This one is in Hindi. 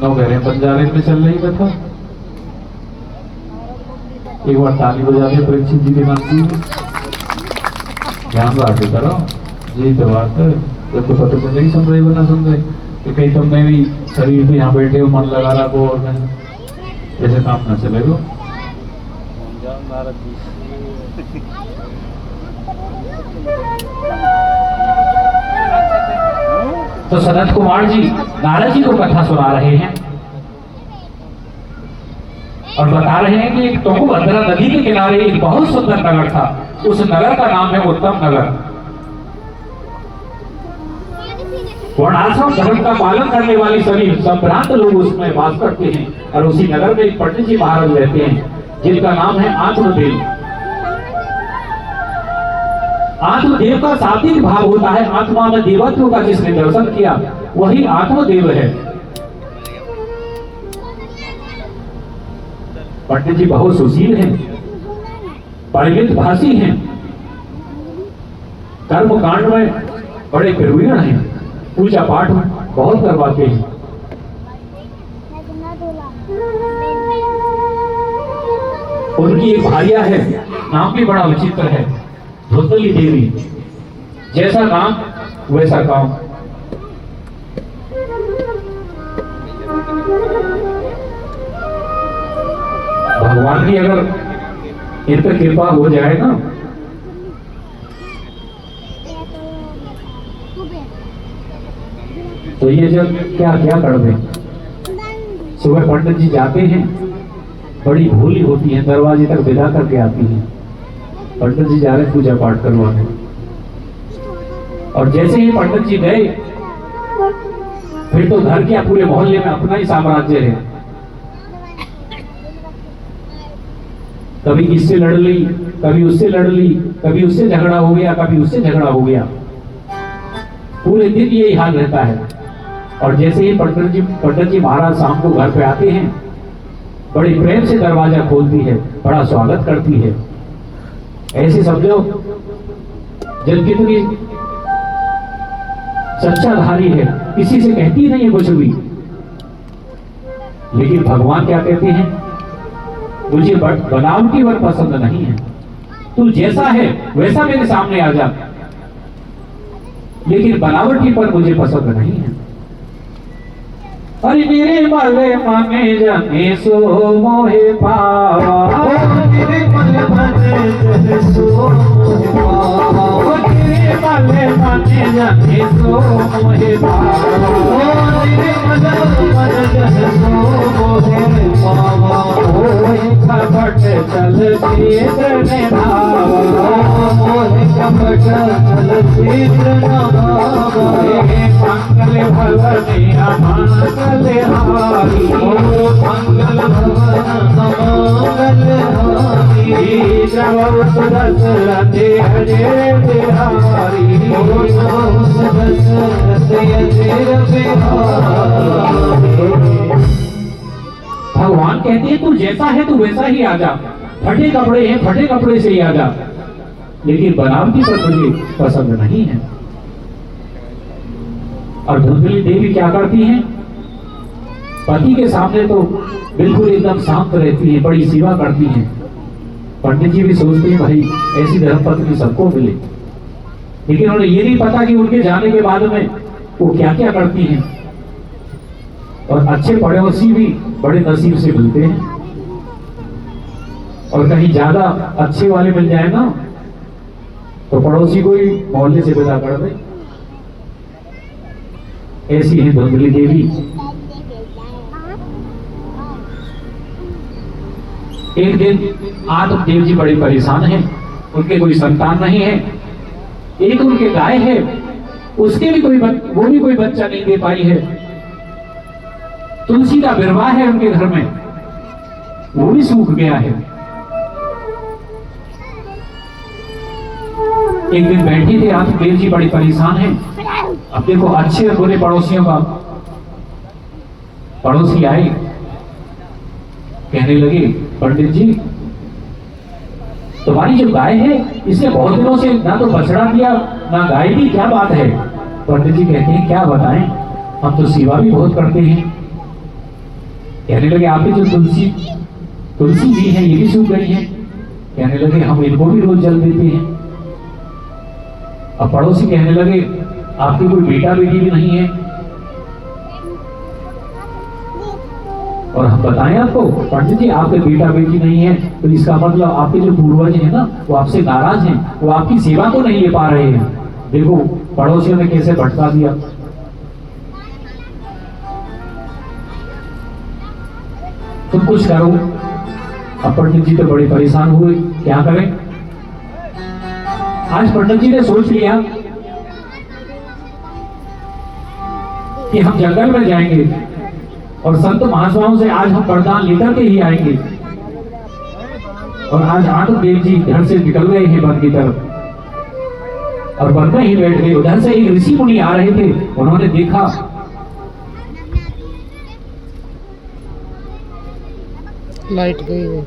नौगहरे बंजारे में चल रही कथा। एक बार ताली बजा दे परीक्षित जी के नाम की। ध्यान बात करो यही तो बात है। जब तो पता चल नहीं सुन रहे बना सुन रहे तो कहीं तुमने भी शरीर पे यहाँ बैठे हो मन लगा रहा को और ऐसे काम ना चलेगा। तो सनत कुमार जी नारद जी को कथा सुना रहे हैं और बता रहे हैं कि एक तुंगभद्रा नदी के किनारे एक बहुत सुंदर नगर था। उस नगर का नाम है उत्तम नगर। वर्णाश्रम धर्म का पालन करने वाली सभी संभ्रांत लोग उसमें वास करते हैं और उसी नगर में एक पंडित जी महाराज रहते हैं जिनका नाम है आत्मदेव। आत्मदेव का सात्विक भाव होता है। आत्मा में देवत्व का जिसने दर्शन किया वही आत्मदेव है। पंडित जी बहुत सुशील हैं, परिमित भाषी हैं, कर्म कांड में बड़े प्रवीण हैं, पूजा पाठ बहुत करवाते हैं। उनकी एक भार्या है, नाम भी बड़ा विचित्र है, धुंधली देवी। जैसा नाम वैसा काम। भगवान की अगर इन पर कृपा हो जाए ना तो ये जब क्या क्या कर दे। सुबह पंडित जी जाते हैं, बड़ी भोली होती है, दरवाजे तक विदा करके आती है। पंडित जी जा रहे पूजा पाठ करवाने और जैसे ही पंडित जी गए फिर तो घर के पूरे मोहल्ले में अपना ही साम्राज्य है। कभी इससे लड़ ली, कभी उससे लड़ ली, कभी उससे झगड़ा हो गया, कभी उससे झगड़ा हो गया। पूरे दिन यही हाल रहता है। और जैसे ही पंडित जी महाराज शाम को घर पे आते हैं, बड़ी प्रेम से दरवाजा खोलती है, बड़ा स्वागत करती है। ऐसे समझो जब कितनी सच्चा धारी है, किसी से कहती नहीं है कुछ भी। लेकिन भगवान क्या कहते हैं, मुझे बनावटी वर पसंद नहीं है, तू जैसा है वैसा मेरे सामने आ जा, लेकिन बनावटी पर मुझे पसंद नहीं है। अरे मेरे मले माने जाने सो मोहे पावा, मेरे मले माने सो मोहे पावा, तेरे मले माने जाने सो मोहे पावा, तेरे मले माने जाने सो मोहे पावा, ओए खपट चल चेतने भावा, ओए खपट चल चेतने भावा, मंगल भवने अमंगल हारी, मंगल भवन अमंगल हारी, जब सुदस दे हरे बिहारी, जब सुदस दे बिहारी। भगवान कहते हैं तू जैसा है तू वैसा ही आ जा, फटे कपड़े हैं फटे कपड़े से ही आ जा, लेकिन बनावटी पर मुझे पसंद नहीं है। और धुंधली देवी क्या करती हैं, पति के सामने तो बिल्कुल एकदम शांत रहती है, बड़ी सेवा करती हैं। पंडित जी भी सोचते हैं भाई ऐसी धर्मपत्नी सबको मिले, लेकिन उन्हें ये नहीं पता कि उनके जाने के बाद में वो क्या क्या करती हैं। और अच्छे पड़ोसी भी बड़े नसीब से मिलते हैं, और कहीं ज्यादा अच्छे वाले मिल जाए ना तो पड़ोसी को ही मोहल्ले से विदा कर दे। ऐसी है धुंधली देवी। एक दिन आत्मदेव जी बड़े परेशान हैं, उनके कोई संतान नहीं है। एक उनके गाय है, उसके भी वो भी कोई बच्चा नहीं दे पाई है। तुलसी का विवाह है उनके घर में, वो भी सूख गया है। एक दिन बैठी थी आत्मदेव जी, बड़ी परेशान है। अब देखो अच्छे और बुरे पड़ोसियों का, पड़ोसी आए कहने लगे पंडित जी तुम्हारी जो गाय है इसने बहुत दिनों से ना तो बछड़ा दिया ना गाय दी, क्या बात है। पंडित जी कहते हैं क्या बताएं, हम तो सेवा भी बहुत करते हैं, कहने लगे आपके जो तुलसी जी हैं ये भी सूख गई हैं। कहने लगे हम इनको भी रोज जल देते हैं। अब पड़ोसी कहने लगे आपके कोई बेटा बेटी भी नहीं है। और हम बताएं आपको पंडित जी आपके बेटा बेटी नहीं है तो इसका मतलब आपके जो पूर्वज हैं ना वो आपसे नाराज हैं, वो आपकी सेवा को नहीं ले पा रहे हैं। देखो पड़ोसियों ने कैसे भटका दिया। तुम कुछ करो। अब पंडित जी तो बड़े परेशान हुए, क्या करें। आज पंडित जी ने सोच लिया कि हम जंगल में जाएंगे और संत महात्माओं से आज हम वरदान लेकर के ही आएंगे। और आज आनंद देव जी घर से निकल गए हैं वन की तरफ और वन में ही बैठ गए। उधर से एक ऋषि मुनि आ रहे थे, उन्होंने देखा लाइट गई है।